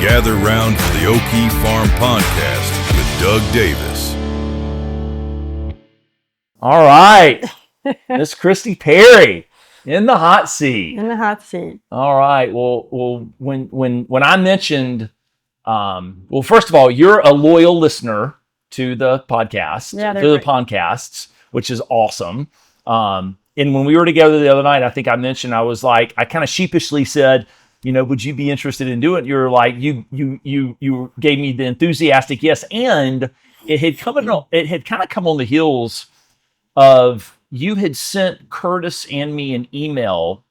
Gather round for the Oke Farm Pondcast with Doug Davis. All right, Miss Christy Parry in the hot seat. In the hot seat. All right. Well, when I mentioned, first of all, you're a loyal listener to the podcast, Yeah, to the podcasts, which is awesome. And when we were together the other night, I think I mentioned, I kind of sheepishly said, would you be interested in doing it? You're like, you gave me the enthusiastic yes, and it had kind of come on the heels of you had sent Curtis and me an email,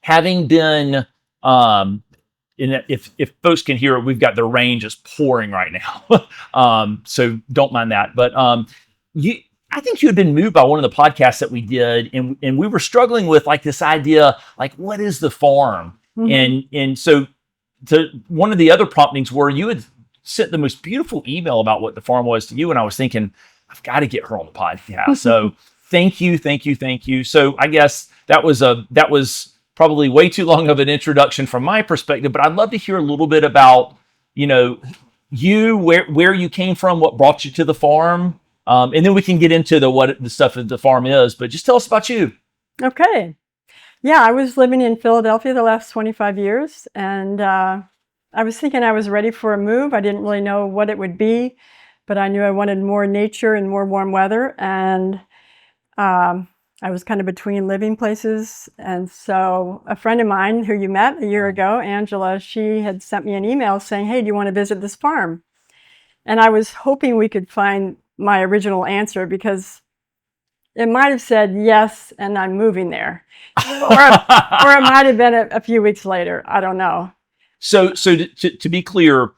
having been, and if folks can hear it, we've got the rain just pouring right now, so don't mind that. But I think you had been moved by one of the podcasts that we did, and we were struggling with like this idea, like what is the farm? Mm-hmm. And so one of the other promptings were you had sent the most beautiful email about what the farm was to you, and I was thinking, I've got to get her on the podcast. So thank you. So I guess that was probably way too long of an introduction from my perspective, but I'd love to hear a little bit about, you, where you came from, what brought you to the farm. And then we can get into what the stuff that the farm is, but just tell us about you. Okay. Yeah, I was living in Philadelphia the last 25 years, and I was thinking I was ready for a move. I didn't really know what it would be, but I knew I wanted more nature and more warm weather, and I was kind of between living places. And so a friend of mine who you met a year ago, Angela, she had sent me an email saying, hey, do you want to visit this farm? And I was hoping we could find my original answer, because it might have said yes, and I'm moving there. or it might have been a few weeks later. I don't know. So to be clear,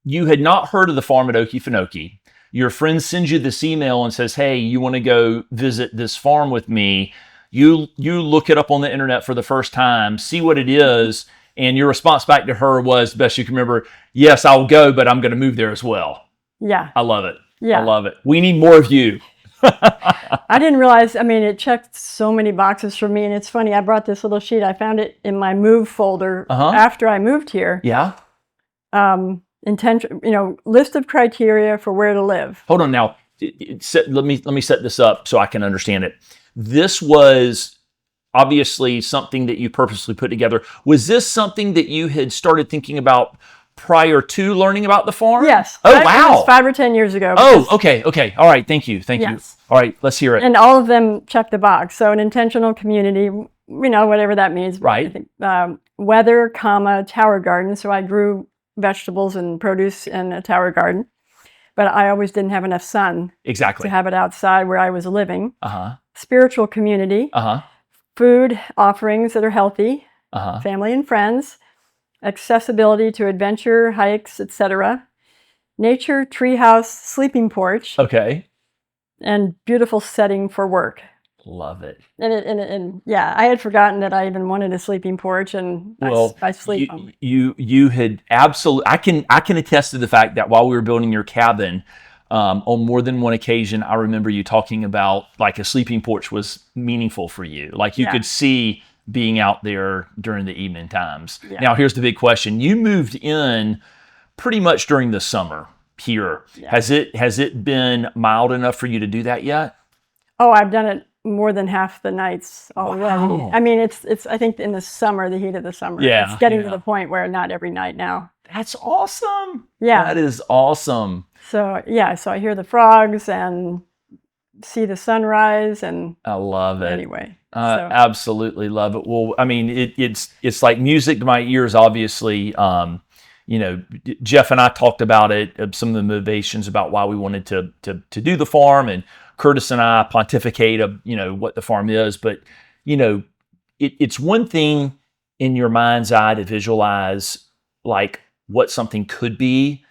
you had not heard of the farm at Okefenokee. Your friend sends you this email and says, hey, you want to go visit this farm with me? You look it up on the internet for the first time, see what it is, and your response back to her was, best you can remember, yes, I'll go, but I'm going to move there as well. Yeah. I love it. Yeah. I love it. We need more of you. I didn't realize, it checked so many boxes for me. And it's funny, I brought this little sheet. I found it in my move folder after I moved here. Yeah. List of criteria for where to live. Hold on now. Let me set this up so I can understand it. This was obviously something that you purposely put together. Was this something that you had started thinking about prior to learning about the farm? Yes. Oh, wow. It was 5 or 10 years ago. Oh, okay. All right. Thank you. Yes. All right. Let's hear it. And all of them check the box. So an intentional community, whatever that means. Right. I think, weather, tower garden. So I grew vegetables and produce in a tower garden, but I always didn't have enough sun to have it outside where I was living. Uh-huh. Spiritual community. Uh-huh. Food offerings that are healthy. Uh-huh. Family and friends. Accessibility to adventure, hikes, etc. Nature, treehouse, sleeping porch. Okay. And beautiful setting for work. Love it. And I had forgotten that I even wanted a sleeping porch, and I sleep. You had absolutely. I can attest to the fact that while we were building your cabin, on more than one occasion, I remember you talking about like a sleeping porch was meaningful for you. Like you could see being out there during the evening times. Yeah. Now here's the big question: you moved in pretty much during the summer here. Yeah. Has it been mild enough for you to do that yet? Oh, I've done it more than half the nights already. Wow. It's I think in the summer, the heat of the summer. Yeah, it's getting to the point where not every night now. That's awesome. Yeah. That is awesome. So I hear the frogs and see the sunrise, and I love it. Anyway. Absolutely love it. Well, it's like music to my ears, obviously. Jeff and I talked about it, some of the motivations about why we wanted to do the farm, and Curtis and I pontificate of, what the farm is. But, it's one thing in your mind's eye to visualize like what something could be.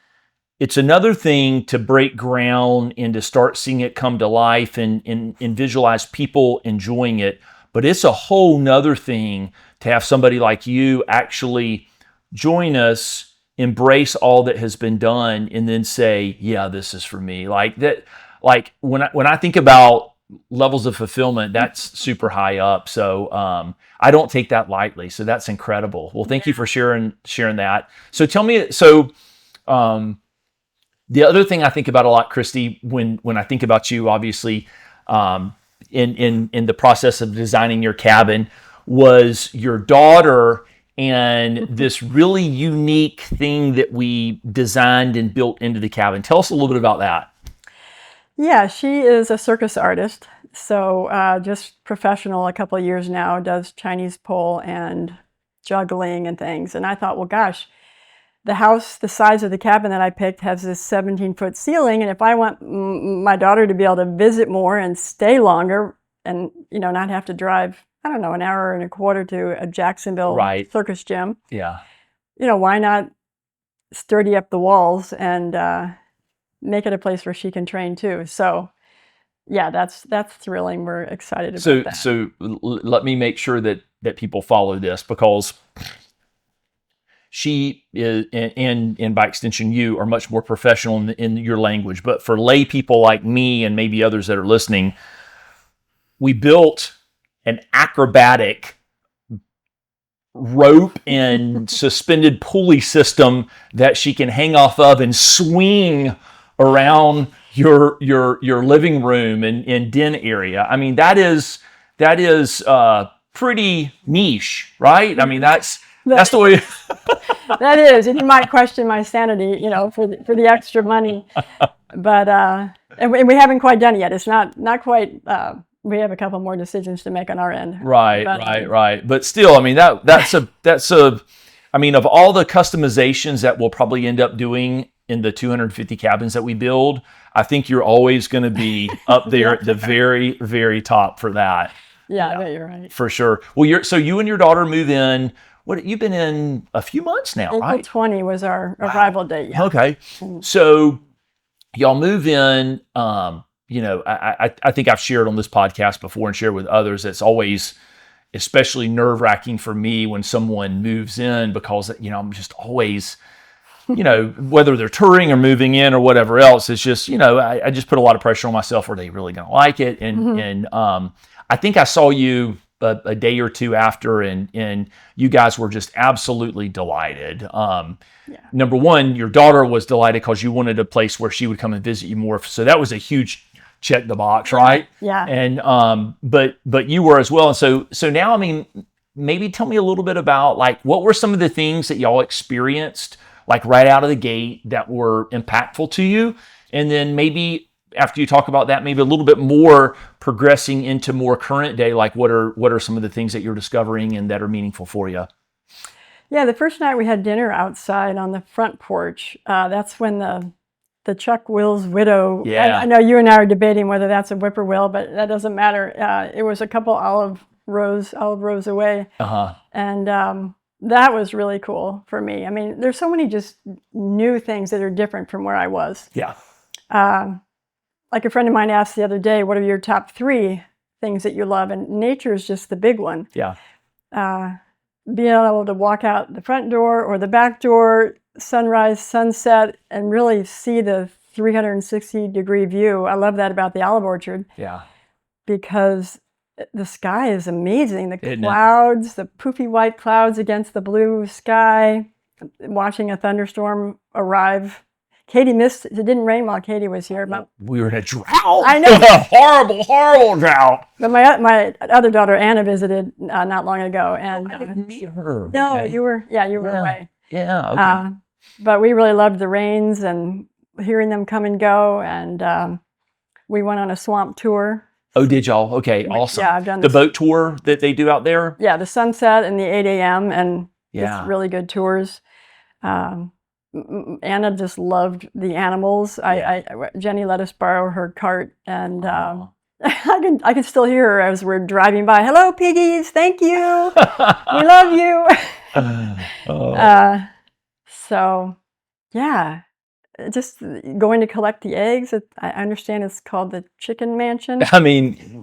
It's another thing to break ground and to start seeing it come to life and visualize people enjoying it. But it's a whole nother thing to have somebody like you actually join us, embrace all that has been done, and then say, yeah, this is for me. Like that. Like when I think about levels of fulfillment, that's super high up. So I don't take that lightly. So that's incredible. Well, thank you for sharing that. So tell me, the other thing I think about a lot, Christy, when I think about you, obviously, in the process of designing your cabin, was your daughter and this really unique thing that we designed and built into the cabin. Tell us a little bit about that. Yeah, she is a circus artist. So just professional a couple of years now, does Chinese pole and juggling and things. And I thought, well, gosh, the house, the size of the cabin that I picked has this 17-foot ceiling. And if I want my daughter to be able to visit more and stay longer and, not have to drive, I don't know, an hour and a quarter to a Jacksonville circus gym. Yeah. Why not sturdy up the walls and make it a place where she can train too. So yeah, that's thrilling. We're excited about that. So let me make sure that people follow this, because she is, and by extension you, are much more professional in your language. But for lay people like me and maybe others that are listening, we built an acrobatic rope and suspended pulley system that she can hang off of and swing around your living room and den area. I mean, that is pretty niche, right? I mean, that's the way. That is, and you might question my sanity, for the extra money, but and we haven't quite done it yet. It's not quite. We have a couple more decisions to make on our end. Right. But still, I mean, that's a. I mean, of all the customizations that we'll probably end up doing in the 250 cabins that we build, I think you're always going to be up there at the very, very top for that. Yeah, I bet you're right. For sure. Well, so you and your daughter move in. What, you've been in a few months now, right? April 20 was our arrival date. Yeah. Okay. So y'all move in. I think I've shared on this podcast before and shared with others. It's always especially nerve-wracking for me when someone moves in, because I'm just always, whether they're touring or moving in or whatever else, it's just, I just put a lot of pressure on myself. Are they really going to like it? And I think I saw you a day or two after, and you guys were just absolutely delighted. Number one, your daughter was delighted because you wanted a place where she would come and visit you more. So that was a huge check the box, right? Yeah. And but you were as well. And so now, I mean, maybe tell me a little bit about, like, what were some of the things that y'all experienced, like right out of the gate, that were impactful to you, and then maybe after you talk about that, maybe a little bit more progressing into more current day, like what are some of the things that you're discovering and that are meaningful for you? Yeah, the first night we had dinner outside on the front porch. That's when the Chuck Will's widow. Yeah. I know you and I are debating whether that's a whippoorwill, but that doesn't matter. It was a couple olive rows away, and that was really cool for me. I mean, there's so many just new things that are different from where I was. Yeah. Like a friend of mine asked the other day, what are your top 3 things that you love? And nature is just the big one. Yeah. Being able to walk out the front door or the back door, sunrise, sunset, and really see the 360-degree view. I love that about the olive orchard. Yeah. Because the sky is amazing. The clouds, the poofy white clouds against the blue sky, watching a thunderstorm arrive. Katie missed, it didn't rain while Katie was here. But we were in a drought. I know. horrible drought. But my other daughter, Anna, visited not long ago. And I didn't meet her. No, Okay. you were away. Yeah, okay. But we really loved the rains and hearing them come and go. And we went on a swamp tour. Oh, did y'all? Okay, awesome. Yeah, I've done the boat tour that they do out there? Yeah, the sunset and the 8 a.m. and Yeah. just really good tours. Anna just loved the animals. Jenny let us borrow her cart, and I can still hear her as we're driving by. Hello, piggies! Thank you. We love you. So, yeah, just going to collect the eggs. I understand it's called the chicken mansion. I mean,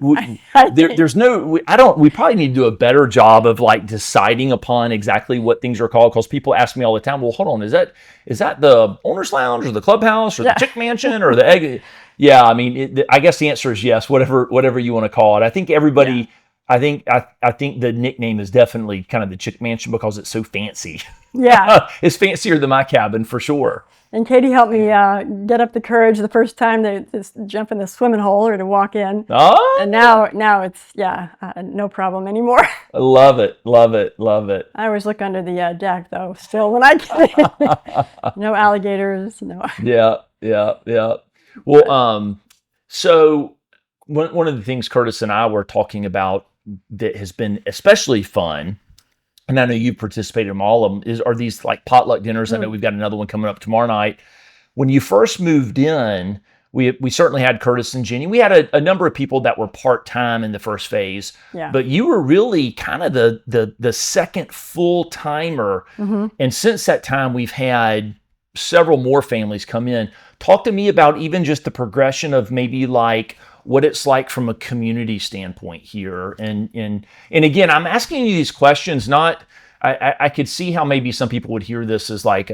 there's no. We probably need to do a better job of like deciding upon exactly what things are called, because people ask me all the time. Well, hold on, is that the owner's lounge or the clubhouse or the chick mansion or the egg? Yeah, I mean, I guess the answer is yes. Whatever you want to call it. I think everybody. Yeah. I think the nickname is definitely kind of the Chick Mansion because it's so fancy. Yeah, it's fancier than my cabin for sure. And Katie helped me get up the courage the first time to jump in the swimming hole or to walk in. Oh. And now it's no problem anymore. I love it. I always look under the deck though. Still, when I get in, no alligators. No. Yeah. Well, so one of the things Curtis and I were talking about that has been especially fun, and I know you've participated in all of them, are these like potluck dinners. I know we've got another one coming up tomorrow night. When you first moved in, we certainly had Curtis and Jenny. We had a number of people that were part-time in the first phase, but you were really kind of the second full-timer. Mm-hmm. And since that time, we've had several more families come in. Talk to me about even just the progression of maybe like what it's like from a community standpoint here. And again, I'm asking you these questions, not, I could see how maybe some people would hear this as like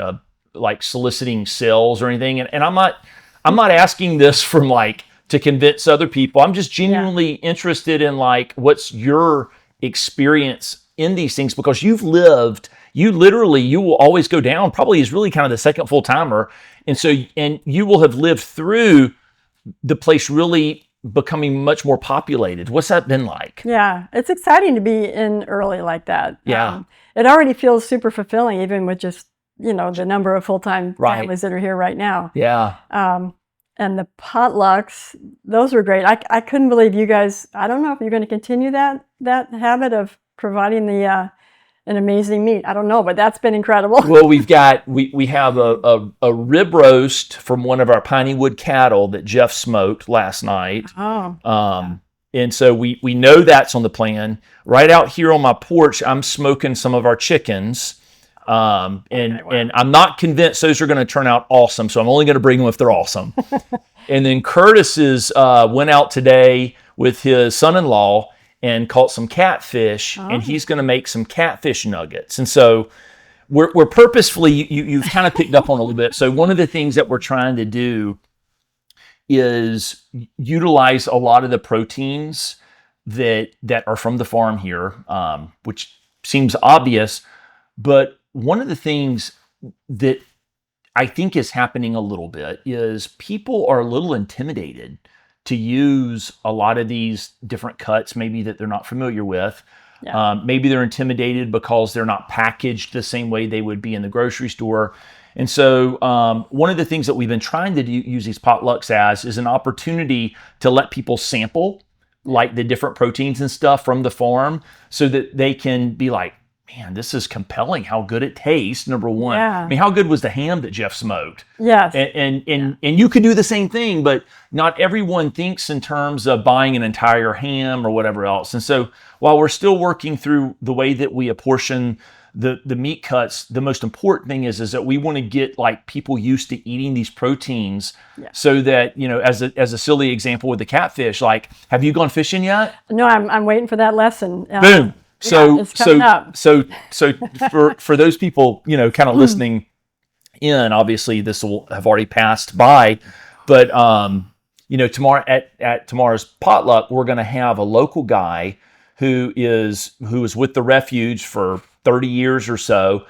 soliciting sales or anything. And I'm not asking this from like to convince other people. I'm just genuinely interested in like, what's your experience in these things? Because you will always go down probably as really kind of the second full timer. And you will have lived through the place really becoming much more populated. What's that been like? Yeah, it's exciting to be in early like that. Yeah. It already feels super fulfilling, even with just, the number of full-time families that are here right now. Yeah. And the potlucks, those were great. I couldn't believe you guys, I don't know if you're going to continue that habit of providing an amazing meat. I don't know, but that's been incredible. Well, we have a rib roast from one of our piney wood cattle that Jeff smoked last night. And so we know that's on the plan. Right out here on my porch, I'm smoking some of our chickens. And I'm not convinced those are going to turn out awesome. So I'm only going to bring them if they're awesome. And then Curtis went out today with his son-in-law and caught some catfish, and he's going to make some catfish nuggets. And so we're purposefully, you've kind of picked up on a little bit. So one of the things that we're trying to do is utilize a lot of the proteins that are from the farm here, which seems obvious. But one of the things that I think is happening a little bit is people are a little intimidated to use a lot of these different cuts, maybe that they're not familiar with. Yeah. Maybe they're intimidated because they're not packaged the same way they would be in the grocery store. And so one of the things that we've been trying to use these potlucks as is an opportunity to let people sample like the different proteins and stuff from the farm so that they can be like, man, this is compelling how good it tastes, number one. Yeah. I mean, how good was the ham that Jeff smoked? Yes. And you could do the same thing, but not everyone thinks in terms of buying an entire ham or whatever else. And so while we're still working through the way that we apportion the meat cuts, the most important thing is that we want to get like people used to eating these proteins so that, as a silly example with the catfish, like, have you gone fishing yet? No, I'm waiting for that lesson. Boom. So up. for those people, kind of listening in, obviously this will have already passed by, but tomorrow at tomorrow's potluck, we're going to have a local guy who is with the refuge for 30 years or so.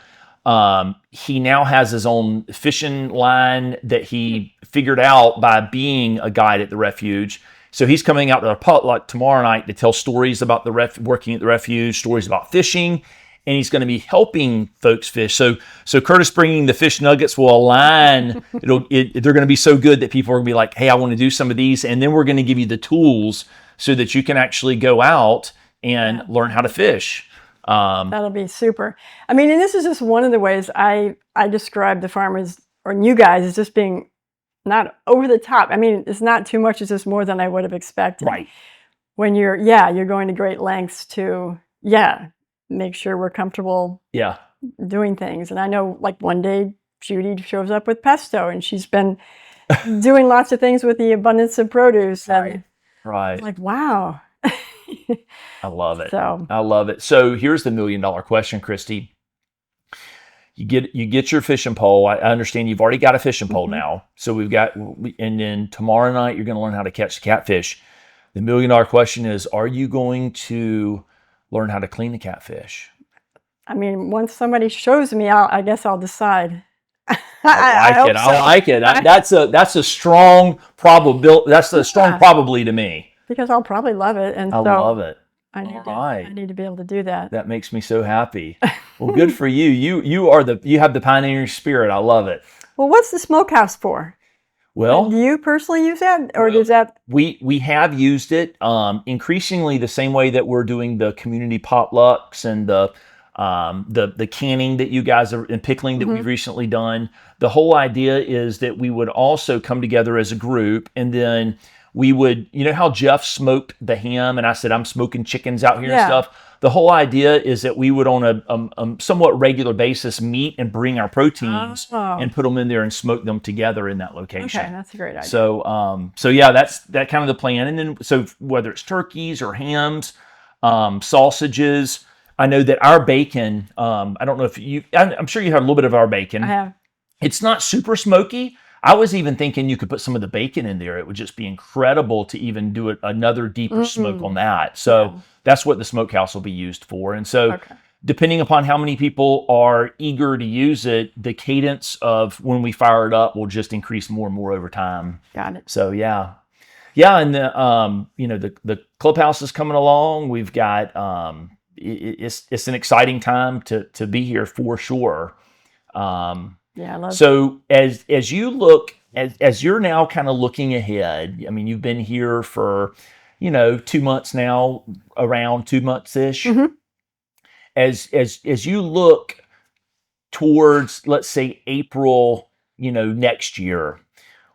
He now has his own fishing line that he figured out by being a guide at the refuge. So he's coming out to our potluck tomorrow night to tell stories about working at the refuge, stories about fishing, and he's going to be helping folks fish. So Curtis bringing the fish nuggets will align. They're going to be so good that people are going to be like, hey, I want to do some of these. And then we're going to give you the tools so that you can actually go out and learn how to fish. That'll be super. I mean, and this is just one of the ways I describe the farmers, or you guys, as just being not over the top. I mean, it's not too much. It's just more than I would have expected. Right. When you're going to great lengths to, make sure we're comfortable doing things. And I know like one day Judy shows up with pesto and she's been doing lots of things with the abundance of produce. And right. Like, wow. I love it. I love it. So here's the $1 million question, Christy. You get your fishing pole. I understand you've already got a fishing pole now. So and then tomorrow night you're going to learn how to catch the catfish. The $1 million question is, are you going to learn how to clean the catfish? I mean, once somebody shows me, I guess I'll decide. I like it. That's a strong probability. That's a strong probability to me. Because I'll probably love it, and I love it. I need to be able to do that. That makes me so happy. Well, good for you. You have the pioneering spirit. I love it. Well, what's the smokehouse for? Well, do you personally use that, or does that? We have used it increasingly the same way that we're doing the community potlucks and the canning that you guys are and pickling that we've recently done. The whole idea is that we would also come together as a group, and then we would, you know how Jeff smoked the ham and I said I'm smoking chickens out here and stuff. The whole idea is that we would on a somewhat regular basis meet and bring our proteins and put them in there and smoke them together in that location. Okay, that's a great idea. So yeah, that's kind of the plan. And then so whether it's turkeys or hams, sausages. I know that our bacon, I don't know if I'm sure you had a little bit of our bacon. I have. It's not super smoky. I was even thinking you could put some of the bacon in there. It would just be incredible to even do another deeper smoke on that. So that's what the smokehouse will be used for. And so depending upon how many people are eager to use it, the cadence of when we fire it up will just increase more and more over time. Got it. So yeah. Yeah, and the clubhouse is coming along. We've got it's an exciting time to be here for sure. Yeah, I love it. So as you look, as you're now kind of looking ahead, I mean, you've been here for, 2 months now, around 2 months-ish. As you look towards, let's say, April, next year,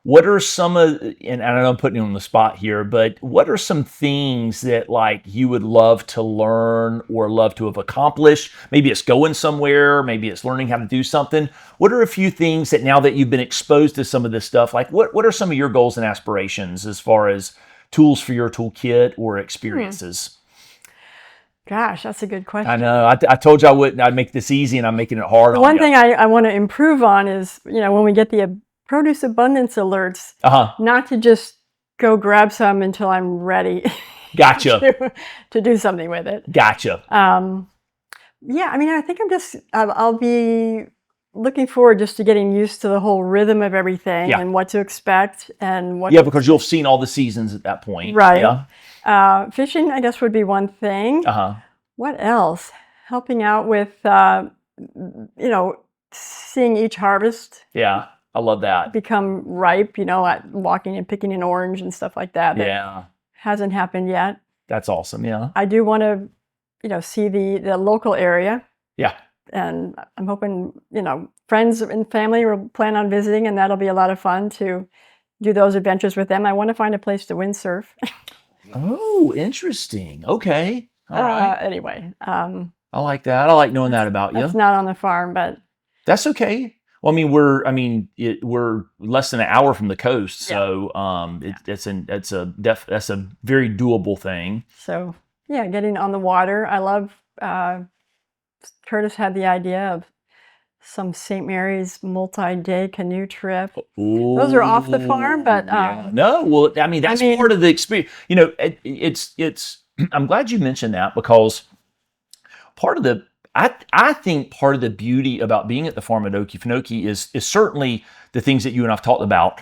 what are some of, and I know I'm putting you on the spot here, but what are some things that like you would love to learn or love to have accomplished? Maybe it's going somewhere, maybe it's learning how to do something. What are a few things that now that you've been exposed to some of this stuff, like what are some of your goals and aspirations as far as tools for your toolkit or experiences? Gosh, that's a good question. I know. I told you I wouldn't. I'd make this easy, and I'm making it hard. One thing I want to improve on is, when we get the produce abundance alerts, not to just go grab some until I'm ready. Gotcha. to do something with it. Gotcha. Yeah, I mean, I think I'll be looking forward just to getting used to the whole rhythm of everything and what to expect and what. Yeah, because you'll have seen all the seasons at that point. Right. Yeah. Fishing, I guess, would be one thing. What else? Helping out with, seeing each harvest. Yeah. I love that. Become ripe, walking and picking an orange and stuff like that. Yeah. Hasn't happened yet. That's awesome. Yeah. I do want to, see the local area. Yeah. And I'm hoping, friends and family will plan on visiting, and that'll be a lot of fun to do those adventures with them. I want to find a place to windsurf. Oh, interesting. Okay. All right. Anyway. I like that. I like knowing that about you. It's not on the farm, but. That's okay. Well, we're less than an hour from the coast, so that's a very doable thing. So yeah, getting on the water. I love. Curtis had the idea of some St. Mary's multi-day canoe trip. Ooh, those are off the farm, but no. Well, that's part of the experience. It's. I'm glad you mentioned that because part of the. I think part of the beauty about being at the farm at Okefenokee is certainly the things that you and I've talked about,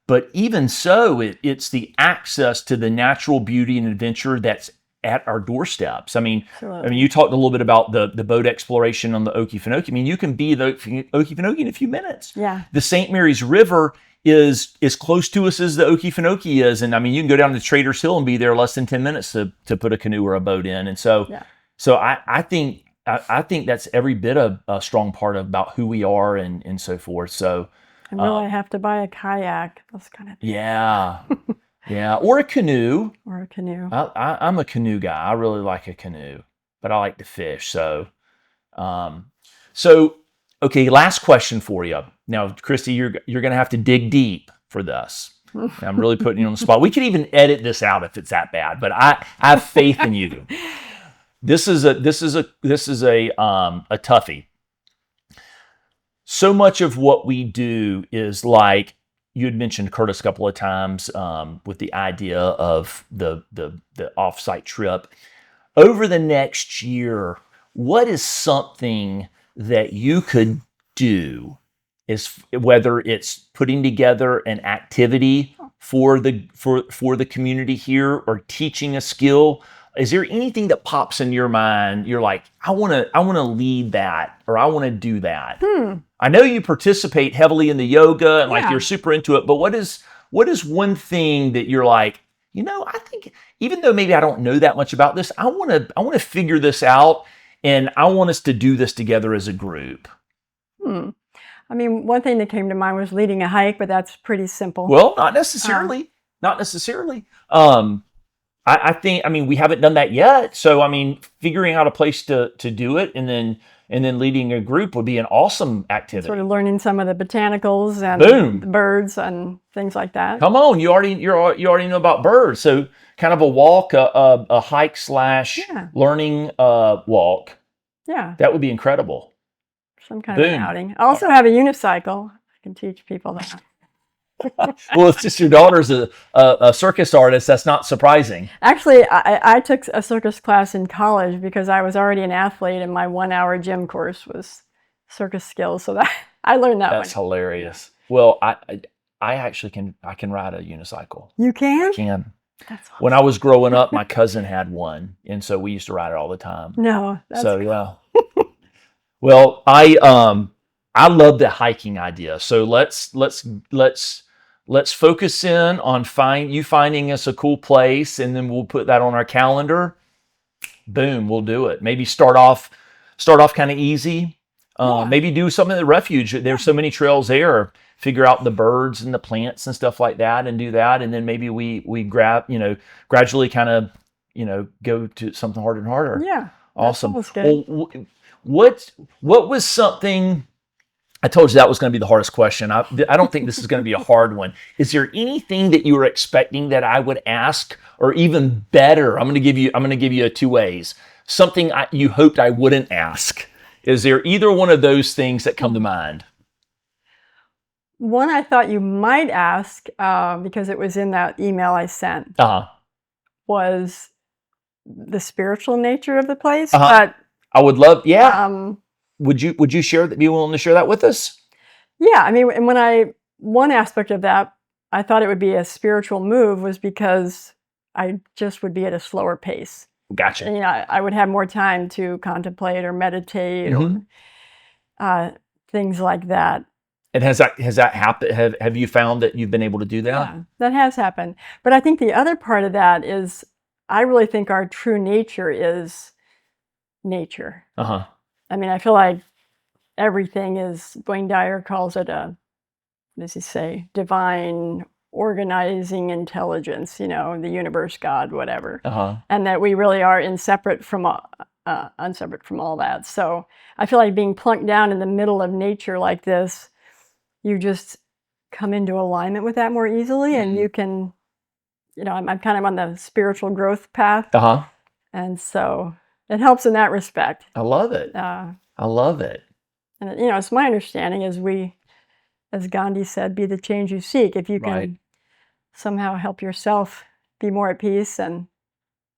but even so, it's the access to the natural beauty and adventure that's at our doorsteps. You talked a little bit about the boat exploration on the Okefenokee. You can be the Okefenokee in a few minutes. Yeah. The St. Mary's River is as close to us as the Okefenokee is, and you can go down to Trader's Hill and be there less than 10 minutes to put a canoe or a boat in, and so I think that's every bit a strong part about who we are and so forth. So, and will I have to buy a kayak? Those kind of things. Yeah, yeah, or a canoe. Or a canoe. I'm a canoe guy. I really like a canoe, but I like to fish. So, okay. Last question for you. Now, Christy, you're going to have to dig deep for this. I'm really putting you on the spot. We could even edit this out if it's that bad, but I have faith in you. This is a toughie. so much of what we do is like you had mentioned, Curtis, a couple of times with the idea of the offsite trip. Over the next year, what is something that you could do, is whether it's putting together an activity for the community here or teaching a skill? Is there anything that pops in your mind? You're like, I want to lead that, or I want to do that. I know you participate heavily in the yoga and like you're super into it, but what is one thing that you're like, I think even though maybe I don't know that much about this, I want to figure this out, and I want us to do this together as a group. I mean, one thing that came to mind was leading a hike, but that's pretty simple. Well, not necessarily. Not necessarily. I think, we haven't done that yet. So, figuring out a place to do it and then leading a group would be an awesome activity. Sort of learning some of the botanicals and the birds and things like that. Come on, you already know about birds. So, kind of a walk, a hike / learning walk. Yeah, that would be incredible. Some kind of an outing. I also have a unicycle. I can teach people that. Well, it's just your daughter's a circus artist. That's not surprising. Actually, I took a circus class in college because I was already an athlete, and my 1-hour gym course was circus skills. So that I learned that. That's hilarious. Well, I actually can ride a unicycle. You can? I can. That's awesome. When I was growing up, my cousin had one, and so we used to ride it all the time. No. Well, I love the hiking idea. So let's focus in on finding us a cool place, and then we'll put that on our calendar. Boom, we'll do it. Maybe start off kind of easy. Maybe do something at the refuge. There's so many trails there. Figure out the birds and the plants and stuff like that, and do that. And then maybe we grab, gradually kind of, go to something harder and harder. Yeah. Awesome. Well, what was something? I told you that was going to be the hardest question. I don't think this is going to be a hard one. Is there anything that you were expecting that I would ask, or even better? I'm going to give you 2 ways. Something you hoped I wouldn't ask. Is there either one of those things that come to mind? One I thought you might ask, because it was in that email I sent, was the spiritual nature of the place. But I would love, Would you be willing to share that with us? Yeah, and one aspect of that, I thought it would be a spiritual move, was because I just would be at a slower pace. Gotcha. And, I would have more time to contemplate or meditate or things like that. And has that happened? Have you found that you've been able to do that? Yeah, that has happened. But I think the other part of that is, I really think our true nature is nature. I feel like everything is, Wayne Dyer calls it divine organizing intelligence, the universe, God, whatever. And that we really are unseparate from all that. So I feel like being plunked down in the middle of nature like this, you just come into alignment with that more easily, and you can, I'm kind of on the spiritual growth path. And so it helps in that respect. I love it. I love it. And it's my understanding, as Gandhi said, be the change you seek. If you can somehow help yourself be more at peace and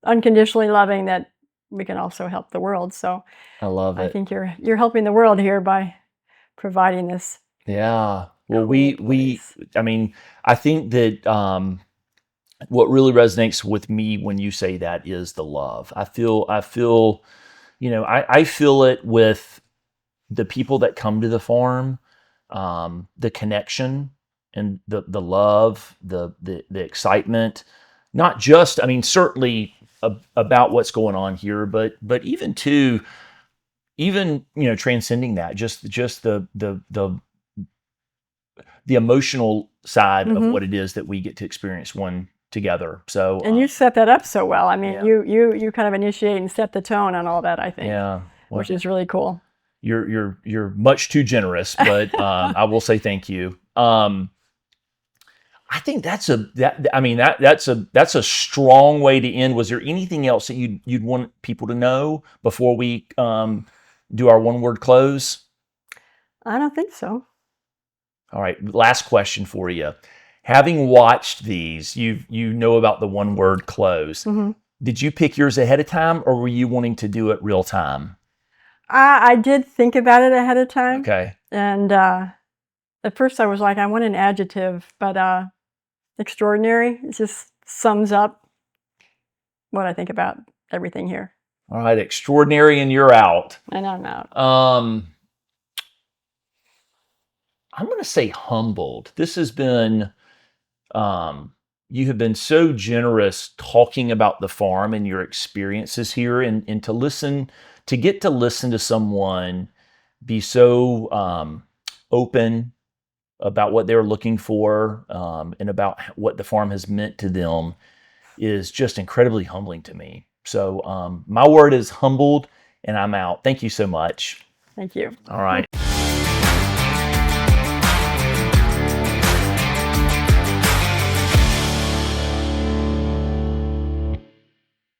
unconditionally loving, that we can also help the world. So I love it. I think you're helping the world here by providing this. Yeah. Well, I think that what really resonates with me when you say that is the love. I feel, I feel it with the people that come to the farm, the connection and the love, the excitement, not just, certainly about what's going on here, but even transcending that, just the emotional side of what it is that we get to experience one together. So, and you set that up so well. You kind of initiate and set the tone on all that, I think. Yeah, which is really cool. You're much too generous, but I will say thank you. I think that's a strong way to end. Was there anything else that you'd want people to know before we do our one-word close? I don't think so. All right, last question for you. Having watched these, you know about the one word close. Mm-hmm. Did you pick yours ahead of time, or were you wanting to do it real time? I did think about it ahead of time. Okay. And at first I was like, I want an adjective, but extraordinary, it just sums up what I think about everything here. All right, extraordinary, and you're out. And I'm out. I'm going to say humbled. This has been, you have been so generous talking about the farm and your experiences here, and to get to listen to someone be so open about what they're looking for, and about what the farm has meant to them is just incredibly humbling to me. So my word is humbled, and I'm out. Thank you so much. Thank you. All right.